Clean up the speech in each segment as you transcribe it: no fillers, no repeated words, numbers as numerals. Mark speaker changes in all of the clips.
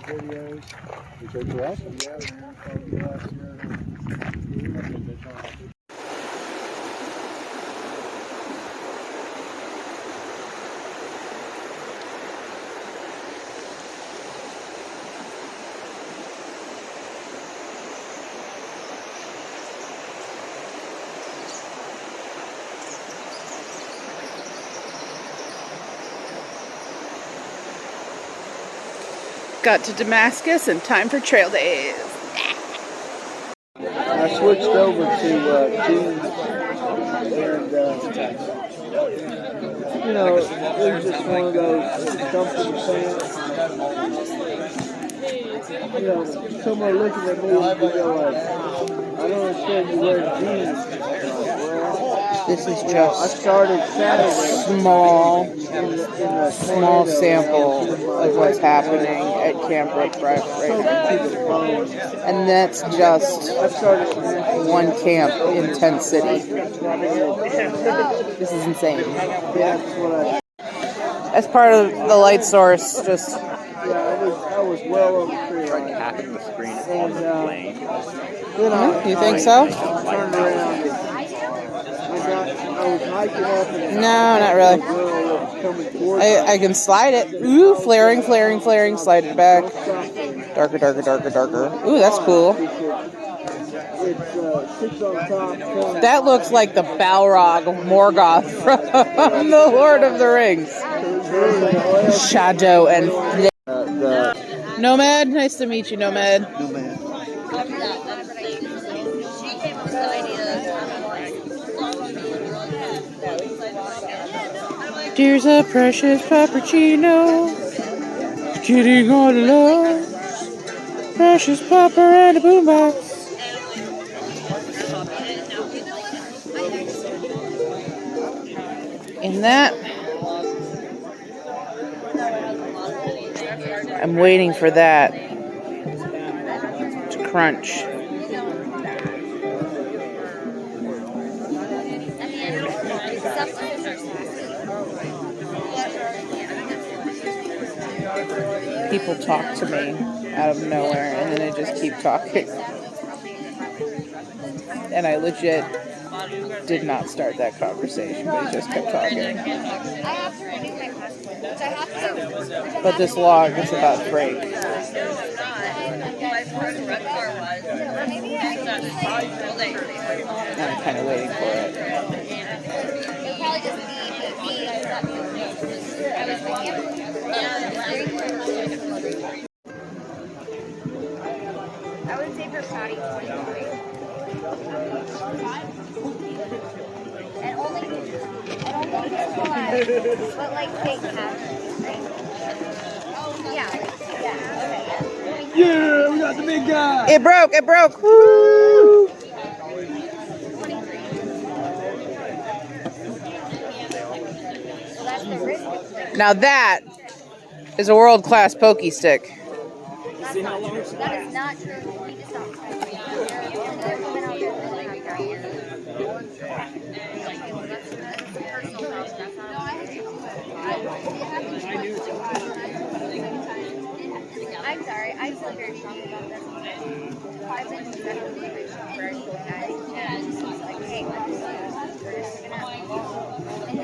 Speaker 1: videos.
Speaker 2: You took the last one?
Speaker 1: Yeah, man.
Speaker 3: Got to Damascus and time for trail days.
Speaker 1: I switched over to jeans, and you know, it was just one of those comfortable pants. You know, someone looking at me and they go like, I don't understand you wear jeans.
Speaker 3: This is
Speaker 1: You know, I
Speaker 3: just
Speaker 1: started Saturday
Speaker 3: small
Speaker 1: in the
Speaker 3: sample of what's happening at Camp Riff Raff right now. And that's just one camp in Tent City. This is insane. That's part of the light source. Just
Speaker 1: I was well over 3
Speaker 2: Like half of the screen is on the plane.
Speaker 3: you think so?
Speaker 1: Turned around. I was hiking up and
Speaker 3: No, not really.
Speaker 1: the girl was coming towards
Speaker 3: I can slide it. Ooh, flaring, flaring, flaring. Slide it back. Darker, darker, darker, darker. Ooh, that's cool.
Speaker 1: It's sits on top.
Speaker 3: That looks like the Balrog of Morgoth from The Lord of the Rings. Shadow and Nomad. Nice to meet you, Nomad. There's a precious puppuccino getting on love. Precious pupper and a boombox. In that, I'm waiting for that to crunch. People talk to me out of nowhere and then they just keep talking. And I legit did not start that conversation, but he just kept talking. But this log is about break. I'm kind of waiting for it.
Speaker 4: I would say for Patty 23. And only but like fake cash, right? Yeah, okay.
Speaker 1: Yeah, we got the big guy.
Speaker 3: It broke, it broke. Woo! Now that is a world-class pokey stick.
Speaker 4: That is not true. We just stopped. I'm sorry. I feel very strong about this. I've been very cool guy. And he's like, hey, we're just gonna and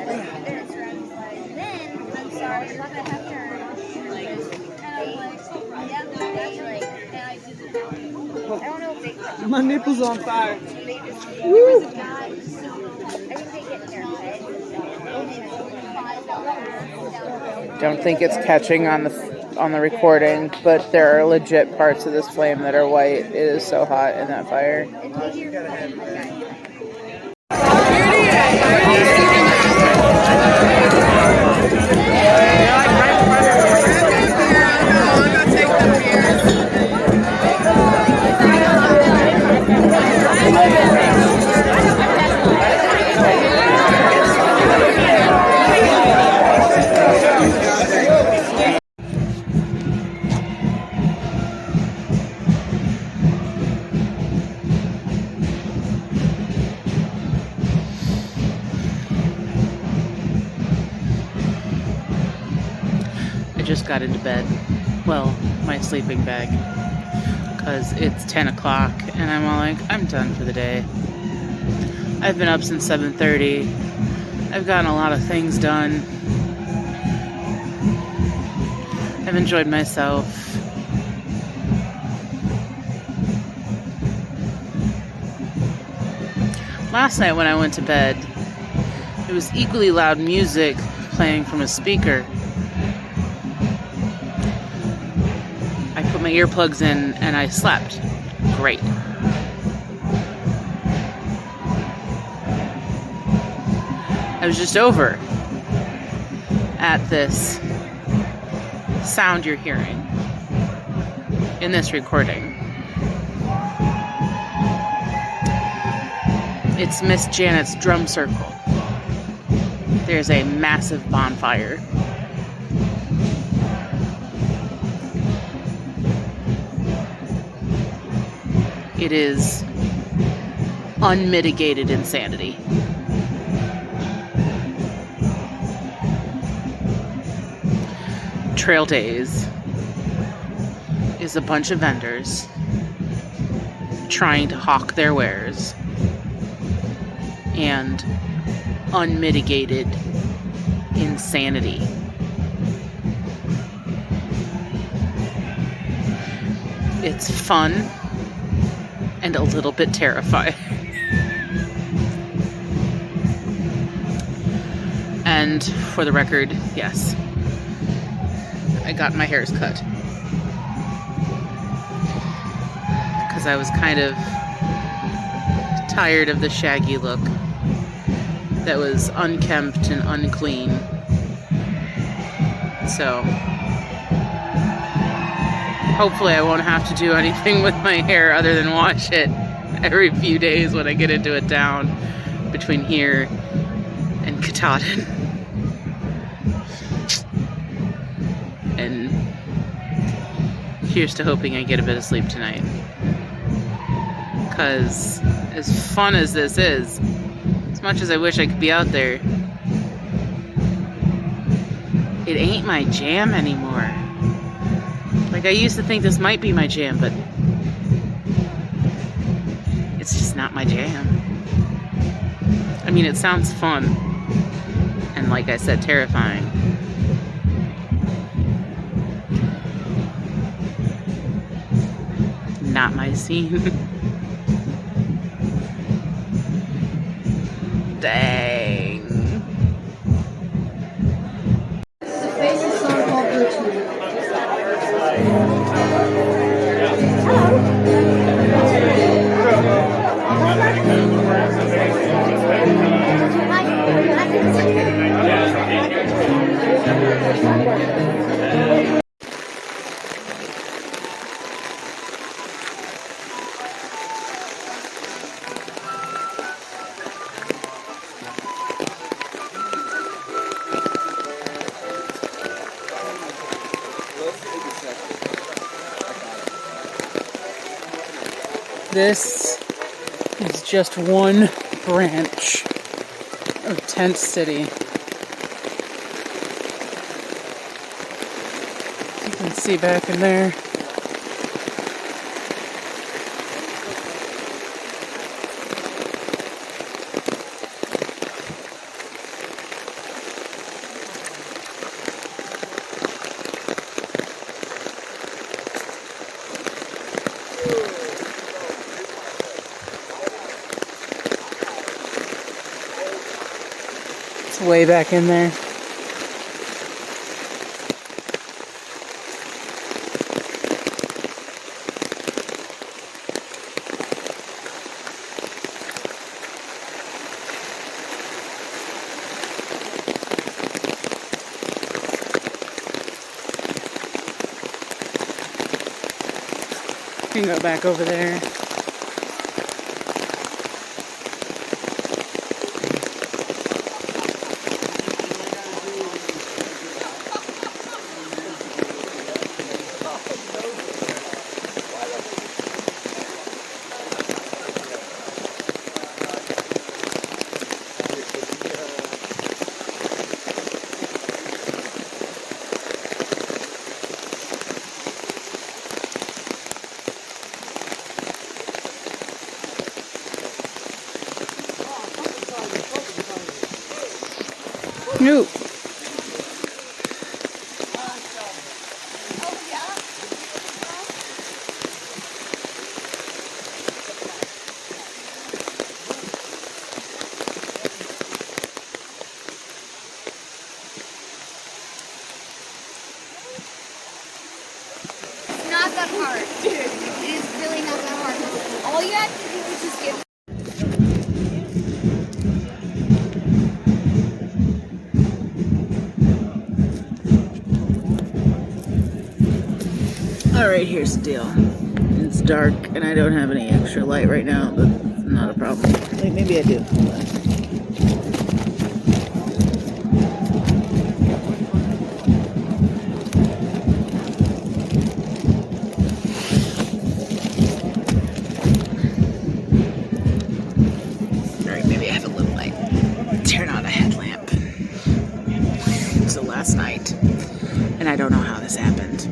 Speaker 4: then I'm sorry, I'm not gonna have turn. I don't know if they
Speaker 1: My nipple's on fire.
Speaker 4: Woo! I think they get their head.
Speaker 3: Don't think it's catching on the recording, but there are legit parts of this flame that are white. It is so hot in that fire. Just got into bed. Well, my sleeping bag because it's 10 o'clock and I'm all like, I'm done for the day. I've been up since 7:30. I've gotten a lot of things done. I've enjoyed myself. Last night when I went to bed, it was equally loud music playing from a speaker. I put my earplugs in and I slept. Great. I was just over at this sound you're hearing in this recording. It's Miss Janet's drum circle. There's a massive bonfire. It is unmitigated insanity. Trail Days is a bunch of vendors trying to hawk their wares, and unmitigated insanity. It's fun and a little bit terrifying. And for the record, yes, I got my hairs cut because I was kind of tired of the shaggy look that was unkempt and unclean. So hopefully I won't have to do anything with my hair other than wash it every few days when I get into a town between here and Katahdin. And here's to hoping I get a bit of sleep tonight. Because as fun as this is, as much as I wish I could be out there, it ain't my jam anymore. Like, I used to think this might be my jam, but it's just not my jam. I mean, it sounds fun, and like I said, terrifying. Not my scene. Dang. This is just one branch of Tent City. You can see back in there. It's way back in there. You can go back over there. Nope.
Speaker 4: Not that hard. Dude. It is really not that hard. All you have to do is just get.
Speaker 3: Alright, here's the deal. It's dark and I don't have any extra light right now, but it's not a problem. Wait, maybe I do. Alright, maybe I have a little light. Turn on a headlamp. So last night, and I don't know how this happened,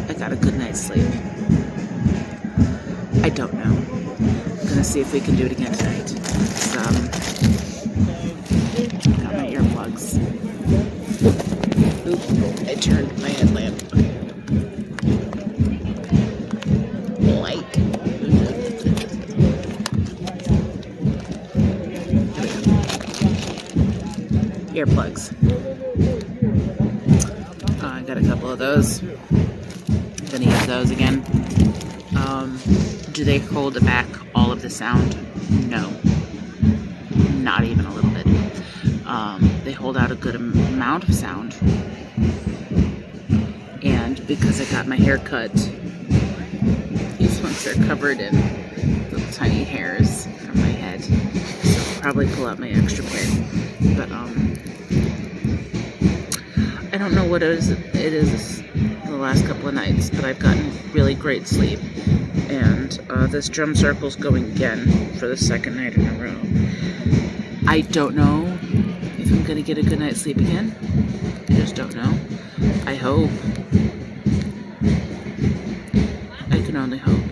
Speaker 3: I got a good night's sleep. I don't know. I'm gonna see if we can do it again tonight. Got my earplugs. Oops, I turned my headlamp. Light. Earplugs. I got a couple of those. Gonna use those again. Do they hold back all of the sound? No. Not even a little bit. They hold out a good amount of sound. And because I got my hair cut, these ones are covered in little tiny hairs from my head. So I'll probably pull out my extra pair. But I don't know what it is the last couple of nights, but I've gotten really great sleep. And this drum circle's going again for the second night in a row. I don't know if I'm gonna get a good night's sleep again. I just don't know. I hope. I can only hope.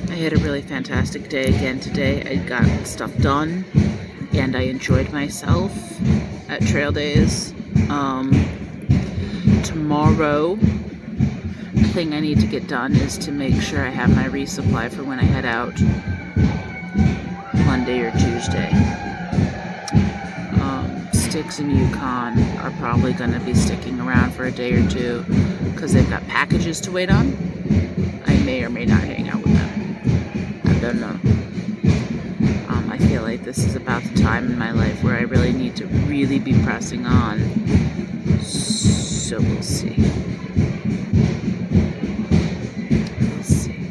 Speaker 3: I had a really fantastic day again today. I got stuff done and I enjoyed myself at trail days. Tomorrow, the thing I need to get done is to make sure I have my resupply for when I head out Monday or Tuesday. Sticks and Yukon are probably going to be sticking around for a day or two because they've got packages to wait on. I may or may not hang out with them. I don't know. I feel like this is about the time in my life where I really need to really be pressing on. So we'll see. We'll see.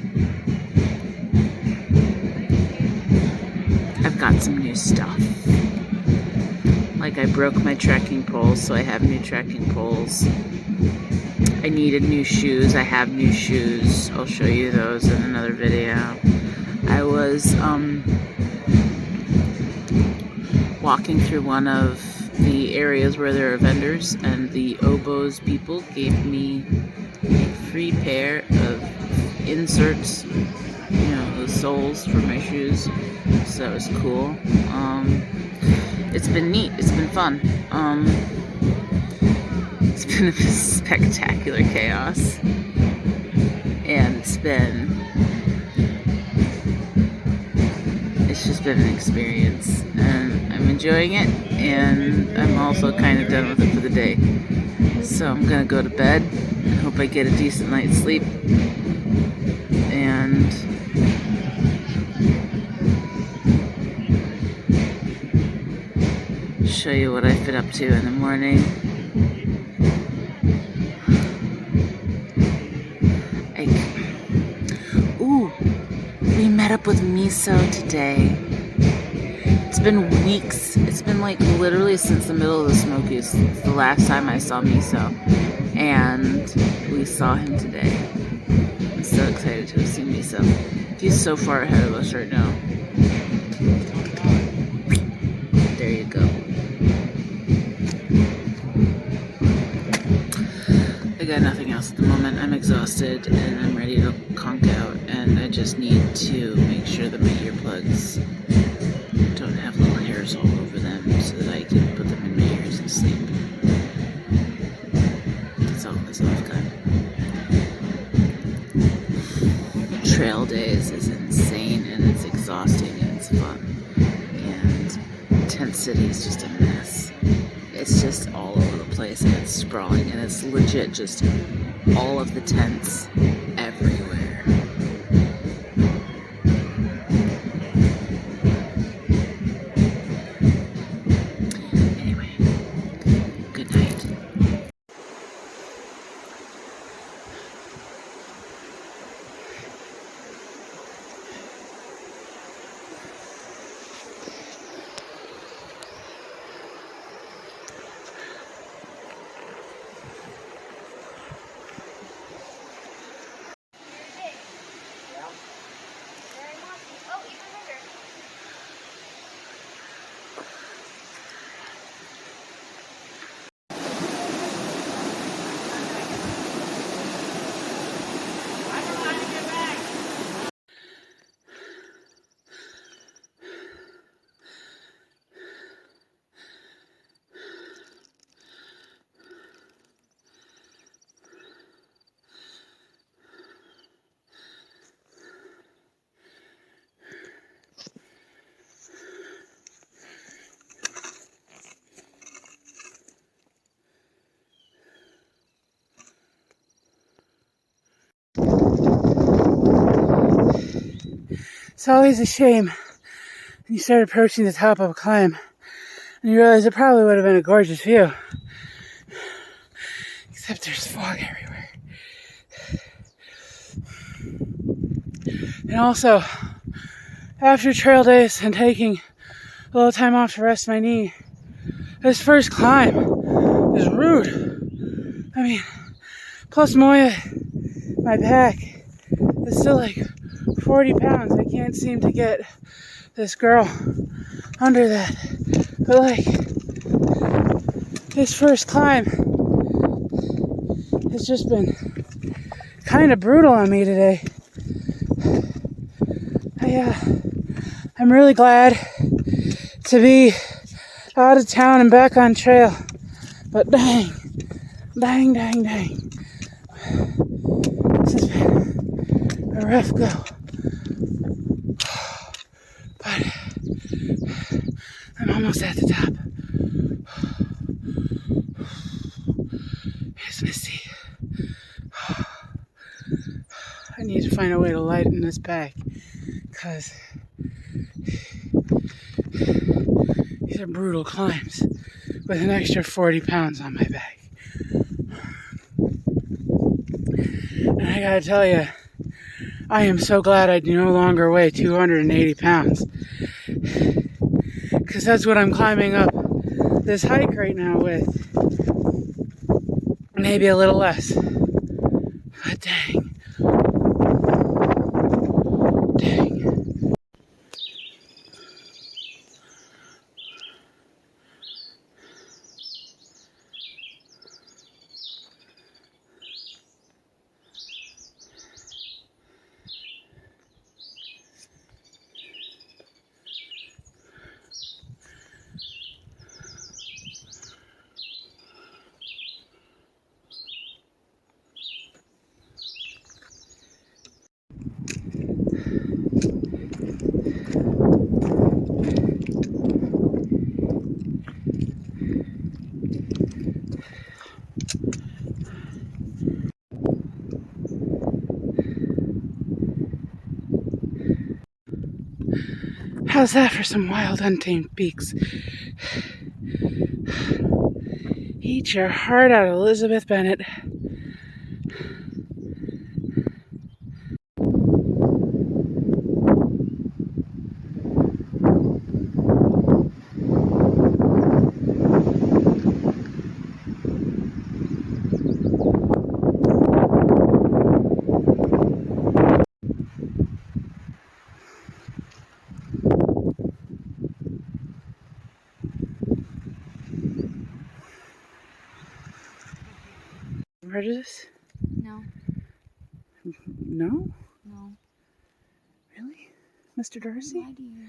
Speaker 3: I've got some new stuff. Like I broke my trekking poles, so I have new trekking poles. I needed new shoes. I have new shoes. I'll show you those in another video. I was walking through one of the areas where there are vendors, and the Oboes people gave me a free pair of inserts, you know, the soles for my shoes. So that was cool. It's been neat. It's been fun. It's been a spectacular chaos, and it's just been an experience, and I'm enjoying it, and I'm also kind of done with it for the day. So I'm gonna go to bed. I hope I get a decent night's sleep, and show you what I've been up to in the morning. We met up with Miso today. It's been weeks. It's been like literally since the middle of the Smokies, the last time I saw Miso. And we saw him today. I'm so excited to have seen Miso. He's so far ahead of us right now. There you go. I got nothing else at the moment. I'm exhausted and I'm ready to conk out, and I just need to make sure that my earplugs don't have little hairs all trail days is insane and it's exhausting and it's fun. And Tent City is just a mess. It's just all over the place and it's sprawling and it's legit just all of the tents everywhere. Anyway, good night.
Speaker 4: Oh, even bigger.
Speaker 1: It's always a shame when you start approaching the top of a climb and you realize it probably would have been a gorgeous view. Except there's fog everywhere. And also, after trail days and taking a little time off to rest my knee, this first climb is rude. I mean, plus Moya, my pack, is still like 40 pounds. I can't seem to get this girl under that. But like, this first climb has just been kind of brutal on me today. I'm really glad to be out of town and back on trail. But dang. This has been a rough go. But I'm almost at the top. It's misty. I need to find a way to lighten this pack, because these are brutal climbs with an extra 40 pounds on my back. And I gotta tell you, I am so glad I no longer weigh 280 pounds. Because that's what I'm climbing up this hike right now with. Maybe a little less. But dang. How's that for some wild, untamed peaks? Eat your heart out, Elizabeth Bennett. Prejudice?
Speaker 4: No.
Speaker 1: No?
Speaker 4: No.
Speaker 1: Really? Mr. Darcy?
Speaker 4: Why do you?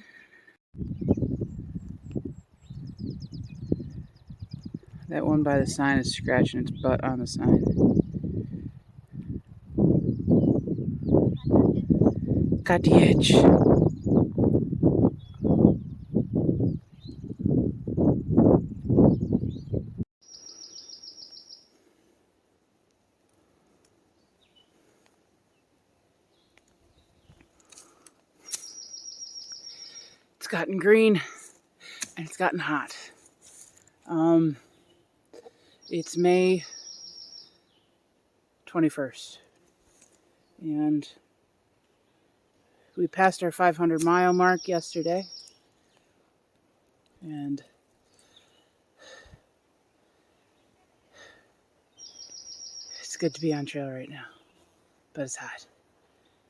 Speaker 1: That one by the sign is scratching its butt on the sign. got the itch. It's gotten green and it's gotten hot. It's May 21st and we passed our 500-mile mark yesterday, and it's good to be on trail right now, but it's hot.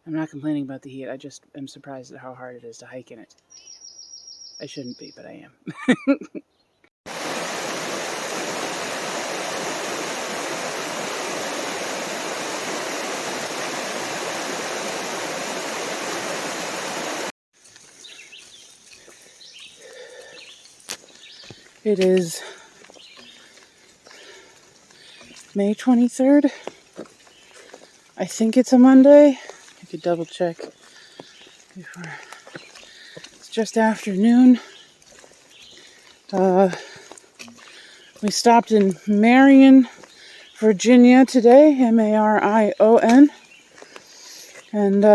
Speaker 1: I'm not complaining about the heat. I just am surprised at how hard it is to hike in it. I shouldn't be, but I am. It is May 23rd. I think it's a Monday. I could double check before. It's just afternoon. We stopped in Marion, Virginia today, Marion. And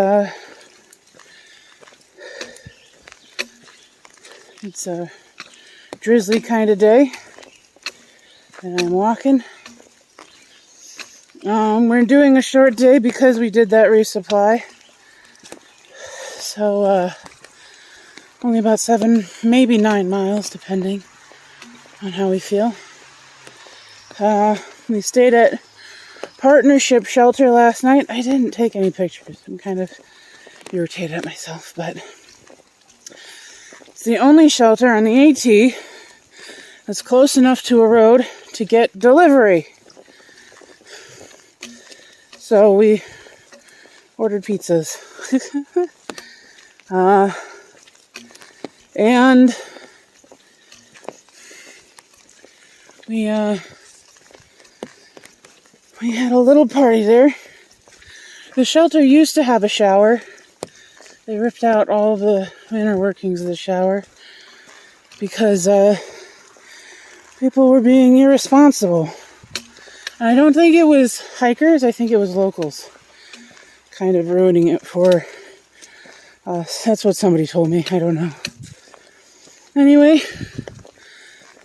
Speaker 1: it's a drizzly kind of day. And I'm walking. We're doing a short day because we did that resupply. So, only about 7, maybe 9 miles, depending on how we feel. We stayed at Partnership Shelter last night. I didn't take any pictures. I'm kind of irritated at myself, but it's the only shelter on the AT that's close enough to a road to get delivery. So we ordered pizzas. And we had a little party there. The shelter used to have a shower. They ripped out all the inner workings of the shower because people were being irresponsible. And I don't think it was hikers, I think it was locals kind of ruining it for us. That's what somebody told me, I don't know. Anyway,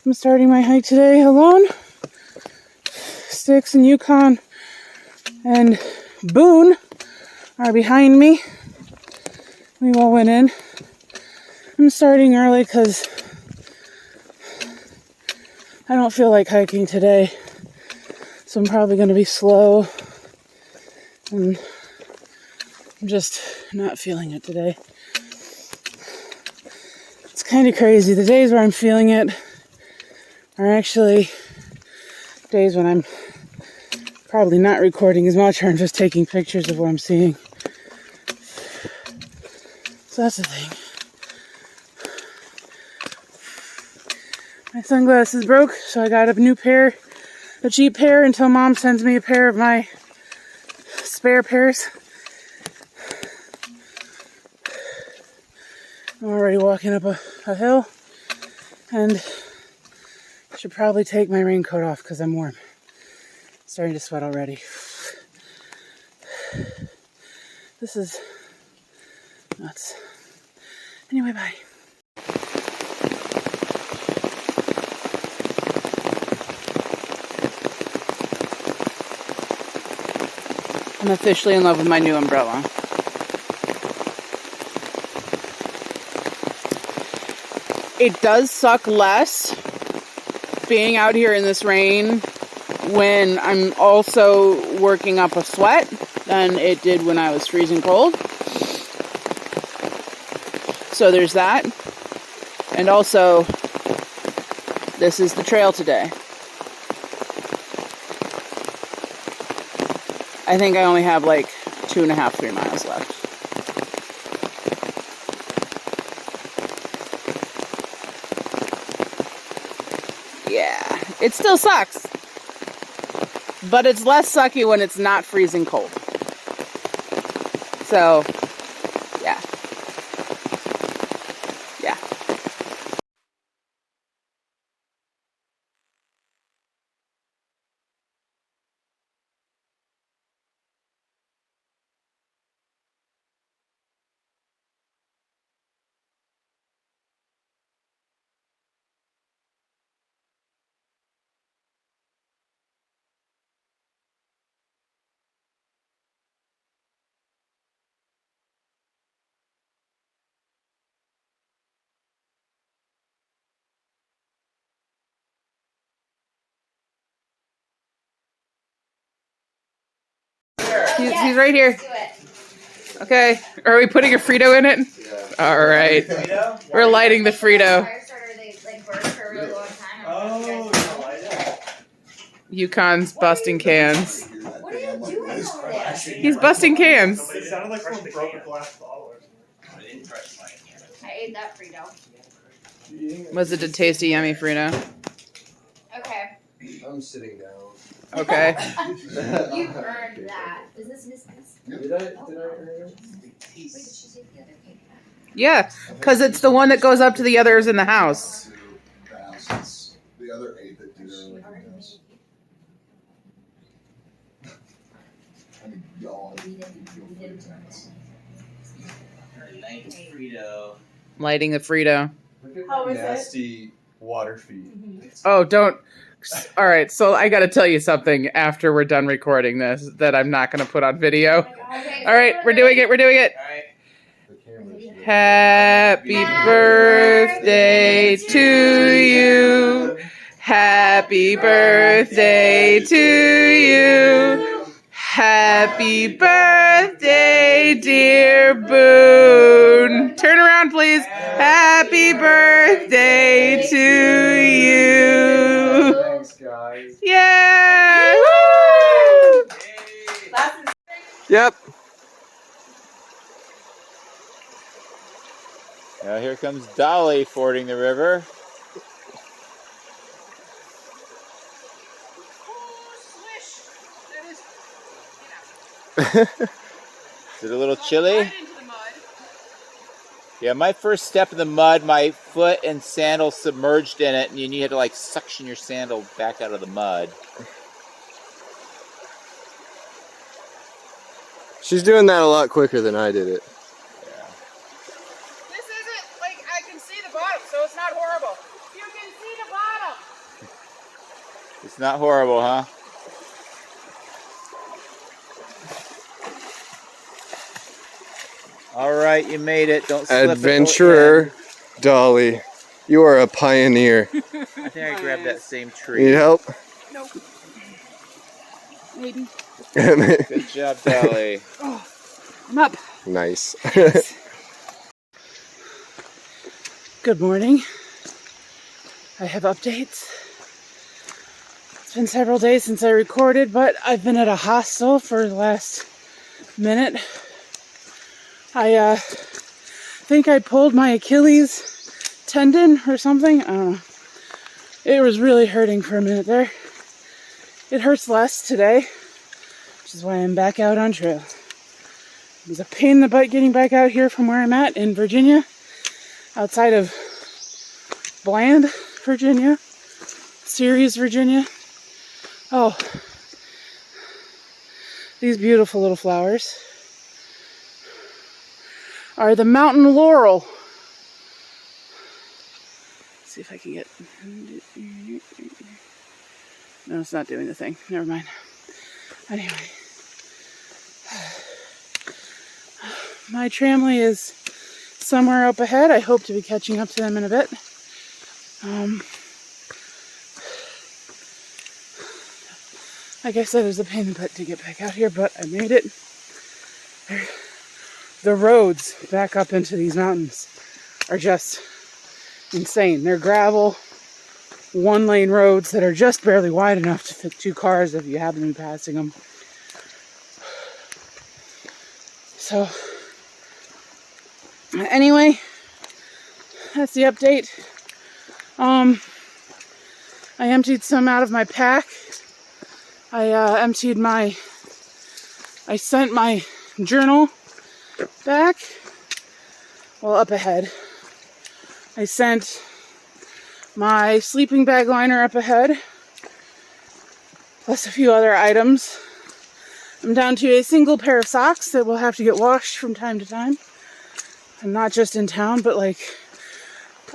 Speaker 1: I'm starting my hike today alone. Styx and Yukon and Boone are behind me. We all went in. I'm starting early because I don't feel like hiking today. So I'm probably going to be slow. And I'm just not feeling it today. It's kind of crazy. The days where I'm feeling it are actually days when I'm probably not recording as much, or I'm just taking pictures of what I'm seeing. So that's the thing. My sunglasses broke, so I got a new pair, a cheap pair, until Mom sends me a pair of my spare pairs. I'm already walking up a hill, and I should probably take my raincoat off because I'm warm. Starting to sweat already. This is nuts. Anyway, bye. I'm officially in love with my new umbrella. It does suck less being out here in this rain when I'm also working up a sweat than it did when I was freezing cold. So there's that. And also, this is the trail today. I think I only have like 2.5, 3 miles left. Yeah, it still sucks. But it's less sucky when it's not freezing cold. So, yeah.
Speaker 3: He's right here.
Speaker 4: Do it.
Speaker 3: Okay. Are we putting a Frito in it?
Speaker 2: Yeah.
Speaker 3: All right. We're lighting the Frito.
Speaker 4: Fire starter, they like burn for a really long time.
Speaker 2: Oh, you don't like it?
Speaker 3: Yukon's busting cans.
Speaker 4: What are you doing over there?
Speaker 3: He's busting cans.
Speaker 5: It sounded like someone broke a glass bottle.
Speaker 4: I ate that Frito.
Speaker 3: Was it a tasty, yummy Frito?
Speaker 4: Okay.
Speaker 6: I'm sitting down.
Speaker 3: Okay.
Speaker 4: You earned that. Is this Miss?
Speaker 6: Did I earn it?
Speaker 4: Wait, did she take the other cake?
Speaker 3: Yeah, because it's the one that goes up to the others in the house.
Speaker 7: The other 8 that do their house. I mean, y'all.
Speaker 3: Lighting the Frito.
Speaker 6: Look at
Speaker 1: How
Speaker 6: that
Speaker 1: is it?
Speaker 6: nasty water feed.
Speaker 3: Oh, don't. All right, so I got to tell you something after we're done recording this that I'm not going to put on video.
Speaker 4: Okay.
Speaker 3: All right, we're doing it. We're doing it.
Speaker 6: The camera's
Speaker 3: Happy birthday to you. Happy birthday to you. Happy birthday, dear Boone. Turn around, please. Happy birthday to you.
Speaker 6: Thanks, guys.
Speaker 3: Yeah. Woo!
Speaker 6: Yep.
Speaker 2: Now here comes Dolly fording the river. Is it a little chilly? Yeah, my first step in the mud, my foot and sandal submerged in it, and you had to like suction your sandal back out of the mud.
Speaker 6: She's doing that a lot quicker than I did it.
Speaker 3: This isn't like I can see the bottom, so it's not horrible. You can see the bottom.
Speaker 2: It's not horrible, huh? All right, you made it. Don't slip.
Speaker 6: Adventurer Dolly, you are a pioneer.
Speaker 2: I think I grabbed that same tree.
Speaker 6: Need help?
Speaker 3: Nope. Maybe.
Speaker 2: Good job, Dolly.
Speaker 3: I'm up.
Speaker 6: Nice.
Speaker 1: Good morning. I have updates. It's been several days since I recorded, but I've been at a hostel for the last minute. I think I pulled my Achilles tendon or something. I don't know. It was really hurting for a minute there. It hurts less today, which is why I'm back out on trail. It was a pain in the butt getting back out here from where I'm at in Virginia, outside of Bland, Virginia, Ceres, Virginia. Oh, these beautiful little flowers are the mountain laurel. Let's see if I can get... No, it's not doing the thing. Never mind. Anyway. My tramway is somewhere up ahead. I hope to be catching up to them in a bit. Like I said, it was a pain in the butt to get back out here, but I made it. The roads back up into these mountains are just insane. They're gravel, one-lane roads that are just barely wide enough to fit 2 cars if you happen to be passing them. So, anyway, that's the update. I emptied some out of my pack. I sent my journal back. Well, up ahead. I sent my sleeping bag liner up ahead, plus a few other items. I'm down to a single pair of socks that will have to get washed from time to time. And not just in town, but like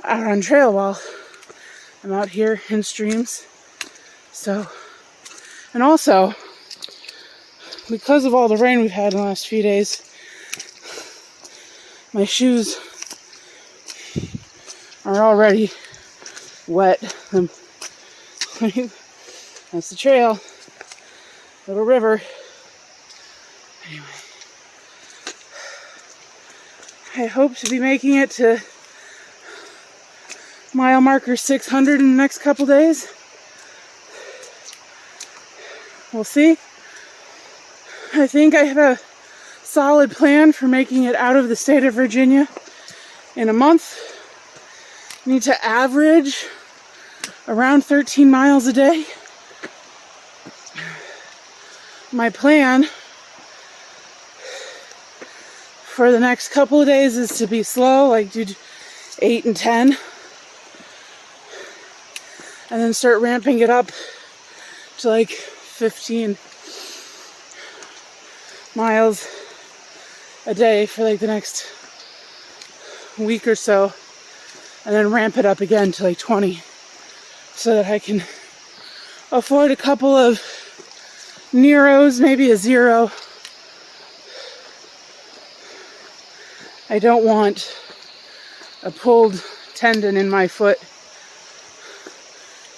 Speaker 1: out on trail while I'm out here in streams. So, and also, because of all the rain we've had in the last few days, my shoes are already wet. That's the trail, little river. Anyway, I hope to be making it to mile marker 600 in the next couple days. We'll see. I think I have a solid plan for making it out of the state of Virginia in a month. I need to average around 13 miles a day. My plan for the next couple of days is to be slow, like do 8 and 10. And then start ramping it up to like 15 miles a day for like the next week or so. And then ramp it up again to like 20 so that I can afford a couple of Neros, maybe a 0. I don't want a pulled tendon in my foot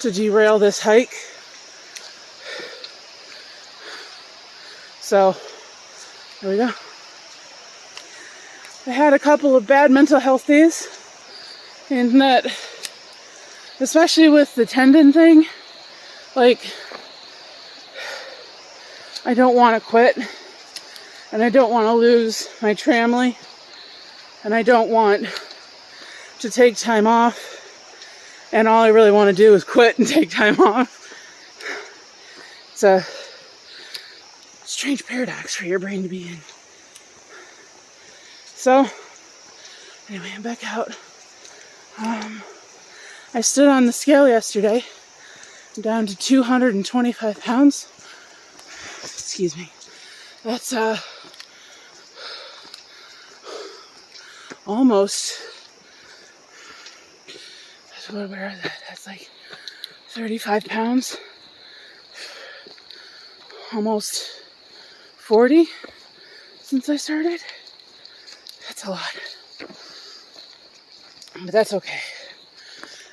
Speaker 1: to derail this hike. So, there we go. I had a couple of bad mental health days in that, especially with the tendon thing, like, I don't want to quit, and I don't want to lose my tramily, and I don't want to take time off, and all I really want to do is quit and take time off. It's a strange paradox for your brain to be in. So, anyway, I'm back out. I stood on the scale yesterday. I'm down to 225 pounds. Excuse me. That's almost, where is that? That's like 35 pounds. Almost 40 since I started. That's a lot. But that's okay.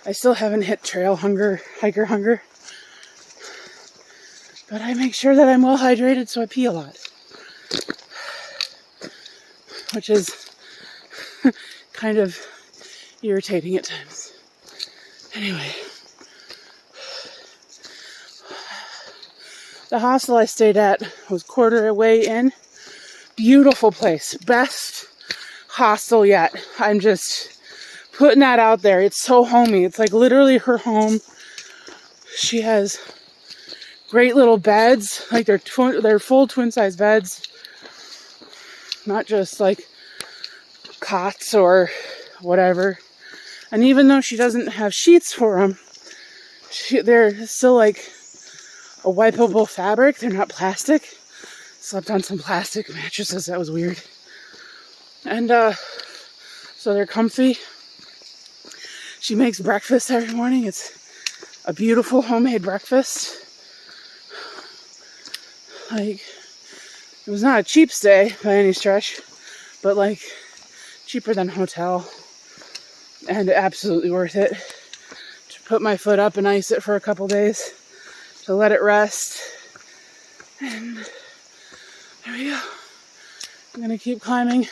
Speaker 1: I still haven't hit trail hunger, hiker hunger. But I make sure that I'm well hydrated, so I pee a lot. Which is kind of irritating at times. Anyway. The hostel I stayed at was quarter way in. Beautiful place. Best hostel yet. I'm just putting that out there. It's so homey. It's like literally her home. She has great little beds. Like they're full twin size beds. Not just like cots or whatever. And even though she doesn't have sheets for them, they're still like a wipeable fabric. They're not plastic. Slept on some plastic mattresses. That was weird. And so they're comfy. She makes breakfast every morning. It's a beautiful homemade breakfast. Like, it was not a cheap stay by any stretch, but like cheaper than hotel, and absolutely worth it to put my foot up and ice it for a couple days, to let it rest. And there we go. I'm gonna keep climbing.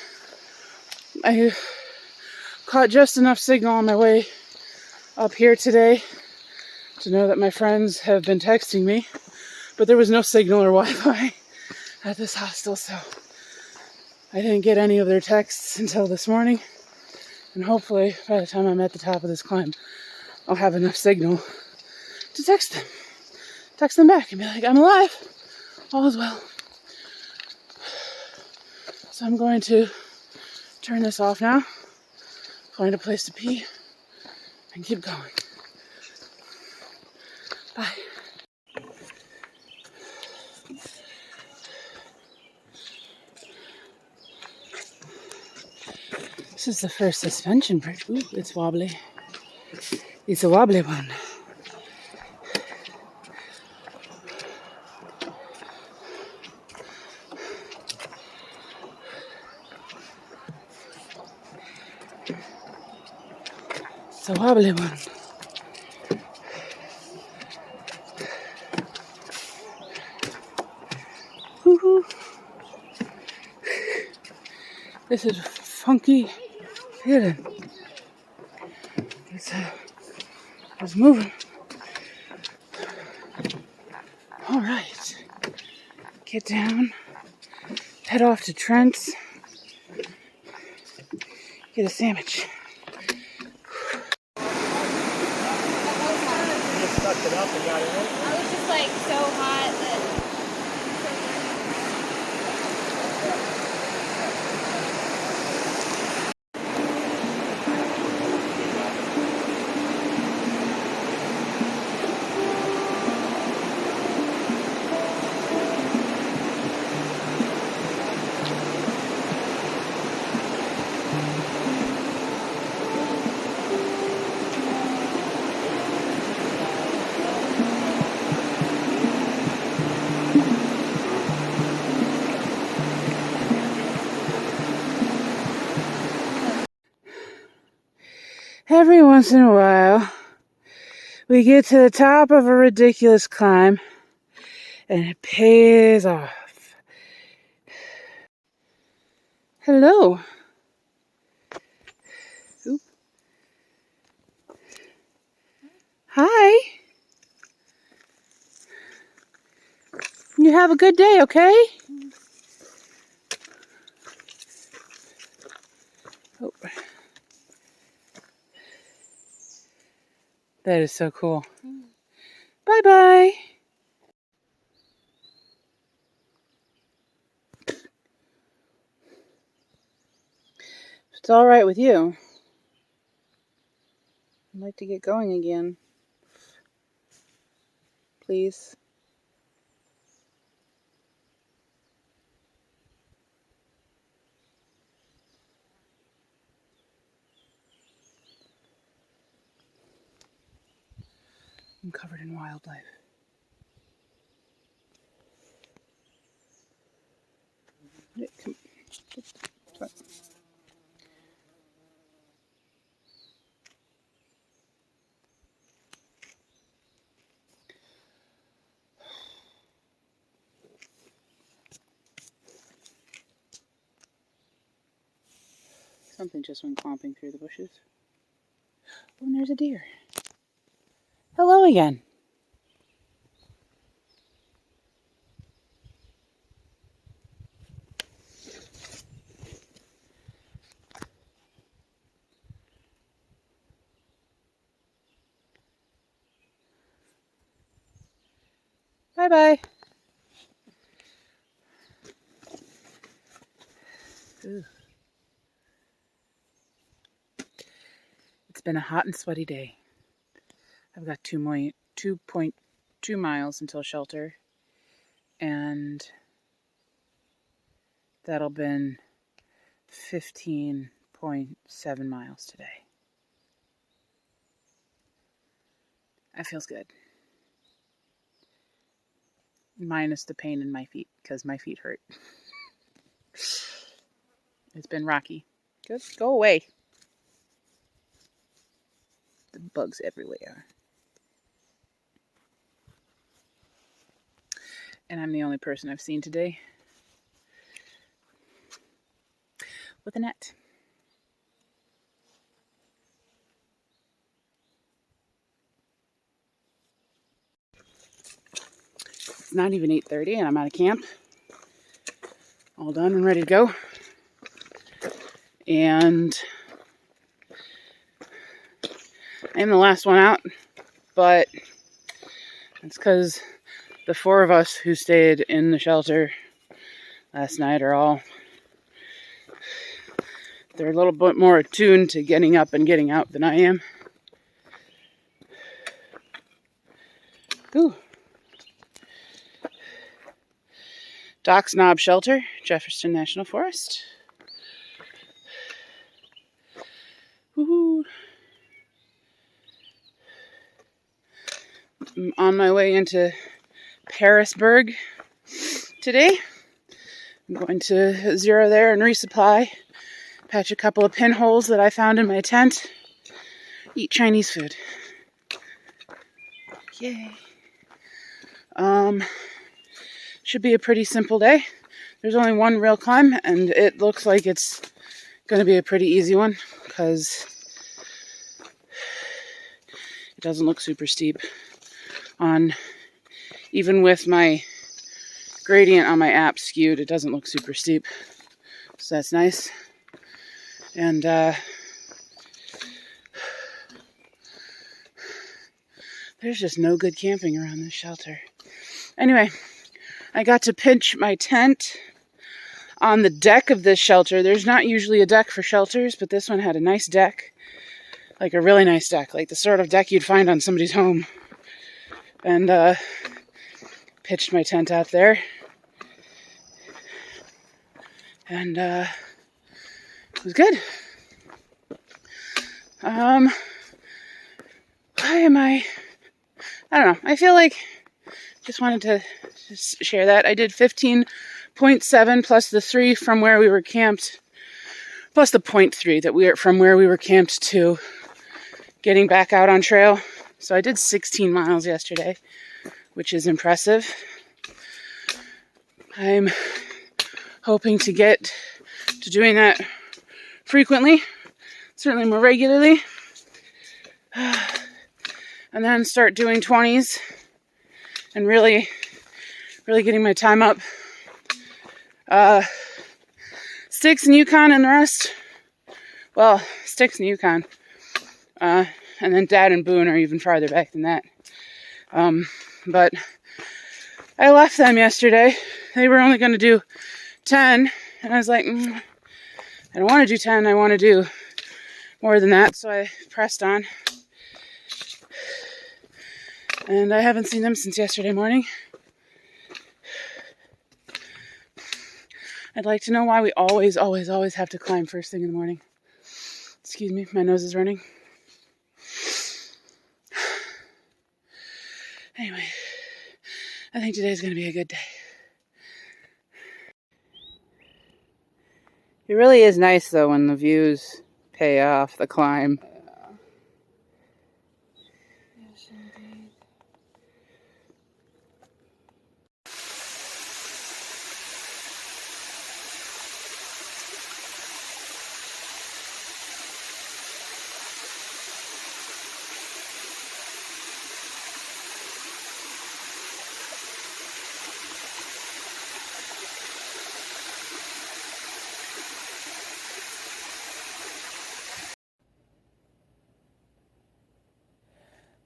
Speaker 1: I caught just enough signal on my way up here today to know that my friends have been texting me, but there was no signal or Wi-Fi at this hostel, so I didn't get any of their texts until this morning. And hopefully by the time I'm at the top of this climb, I'll have enough signal to text them. Text them back and be like, I'm alive. All is well. So I'm going to turn this off now, find a place to pee, and keep going. Bye. This is the first suspension bridge. Ooh, it's wobbly. It's a wobbly one. It's a wobbly one. Woohoo! This is funky feeling. It's moving. All right. Get down. Head off to Trent's. Get a sandwich.
Speaker 5: Sucked it up and got it in.
Speaker 4: I was just like so hot that.
Speaker 1: Every once in a while, we get to the top of a ridiculous climb, and it pays off. Hello. Oop. Hi. You have a good day, okay? Oh. That is so cool. Bye-bye. If it's all right with you, I'd like to get going again. Please. I'm covered in wildlife. Come. Something just went clomping through the bushes. Oh, and there's a deer. Hello again. Bye-bye. Ooh. It's been a hot and sweaty day. I've got 2.2 miles until shelter, and that'll been 15.7 miles today. That feels good. Minus the pain in my feet, because my feet hurt. It's been rocky. Just go away. The bugs everywhere. And I'm the only person I've seen today with a net. It's not even 8:30 and I'm out of camp. All done and ready to go. And I'm the last one out, but it's because the four of us who stayed in the shelter last night they're a little bit more attuned to getting up and getting out than I am. Ooh. Doc's Knob Shelter, Jefferson National Forest. Woohoo. I'm on my way into Pearisburg today. I'm going to zero there and resupply, patch a couple of pinholes that I found in my tent, eat Chinese food. Yay. Should be a pretty simple day. There's only one real climb, and it looks like it's going to be a pretty easy one because it doesn't look super steep on, even with my gradient on my app skewed, it doesn't look super steep. So that's nice. And there's just no good camping around this shelter. Anyway, I got to pitch my tent on the deck of this shelter. There's not usually a deck for shelters, but this one had a nice deck. Like a really nice deck. Like the sort of deck you'd find on somebody's home. And pitched my tent out there. And it was good. Why am I don't know. I feel like just wanted to just share that. I did 15.7 plus the 3 from where we were camped, plus the 0.3 that we were from where we were camped to getting back out on trail. So I did 16 miles yesterday, which is impressive. I'm hoping to get to doing that frequently, certainly more regularly. And then start doing 20s and really getting my time up. Sticks and Yukon and the rest. Well, Sticks and Yukon. And then Dad and Boone are even farther back than that. But I left them yesterday. They were only going to do 10. And I was like, I don't want to do 10. I want to do more than that. So I pressed on. And I haven't seen them since yesterday morning. I'd like to know why we always have to climb first thing in the morning. Excuse me, my nose is running. Anyway, I think today's going to be a good day. It really is nice, though, when the views pay off the climb.
Speaker 4: Yes, indeed.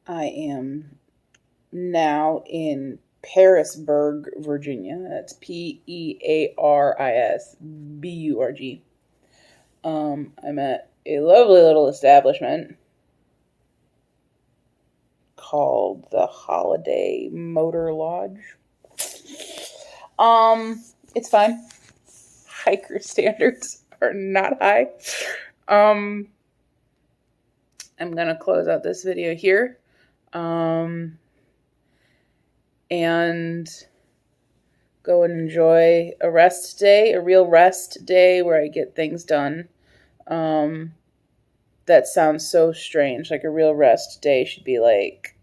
Speaker 1: I am now in Pearisburg, Virginia. That's Pearisburg. I'm at a lovely little establishment called the Holiday Motor Lodge. It's fine. Hiker standards are not high. I'm gonna close out this video here. And go and enjoy a rest day, a real rest day where I get things done. That sounds so strange. Like a real rest day should be like,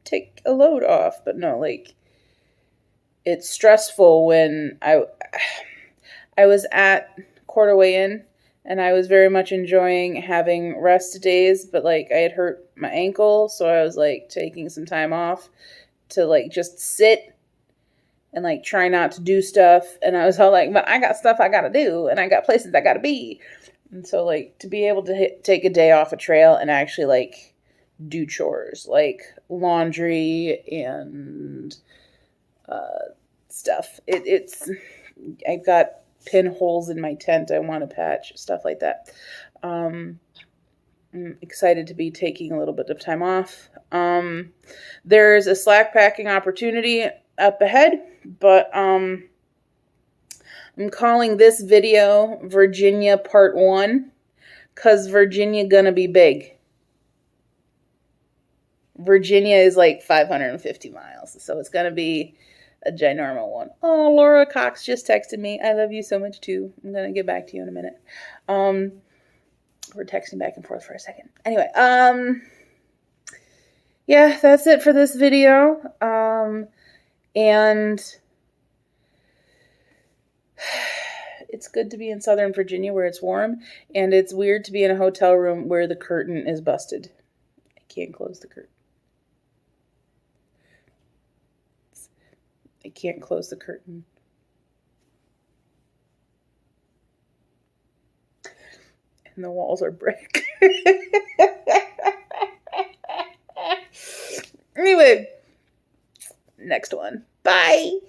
Speaker 1: take a load off. But no, like, it's stressful when I was at Quarterway Inn and I was very much enjoying having rest days, but like I had hurt my ankle, so I was like taking some time off to like just sit and like try not to do stuff. And I was all like, but I got stuff I gotta do and I got places I gotta be. And so like to be able to take a day off a trail and actually like do chores like laundry and stuff. It's I've got pinholes in my tent I want to patch, stuff like that. I'm excited to be taking a little bit of time off. There's a slack packing opportunity up ahead, but I'm calling this video Virginia Part 1 because Virginia gonna be big. Virginia is like 550 miles, so it's gonna be a ginormal one. Oh, Laura Cox just texted me. I love you so much too. I'm gonna get back to you in a minute. We're texting back and forth for a second. Anyway, yeah, that's it for this video. And
Speaker 3: It's good to be in Southern Virginia where it's warm, and it's weird to be in a hotel room where the curtain is busted. I can't close the curtain. I can't close the curtain. And the walls are brick. Anyway, next one. Bye.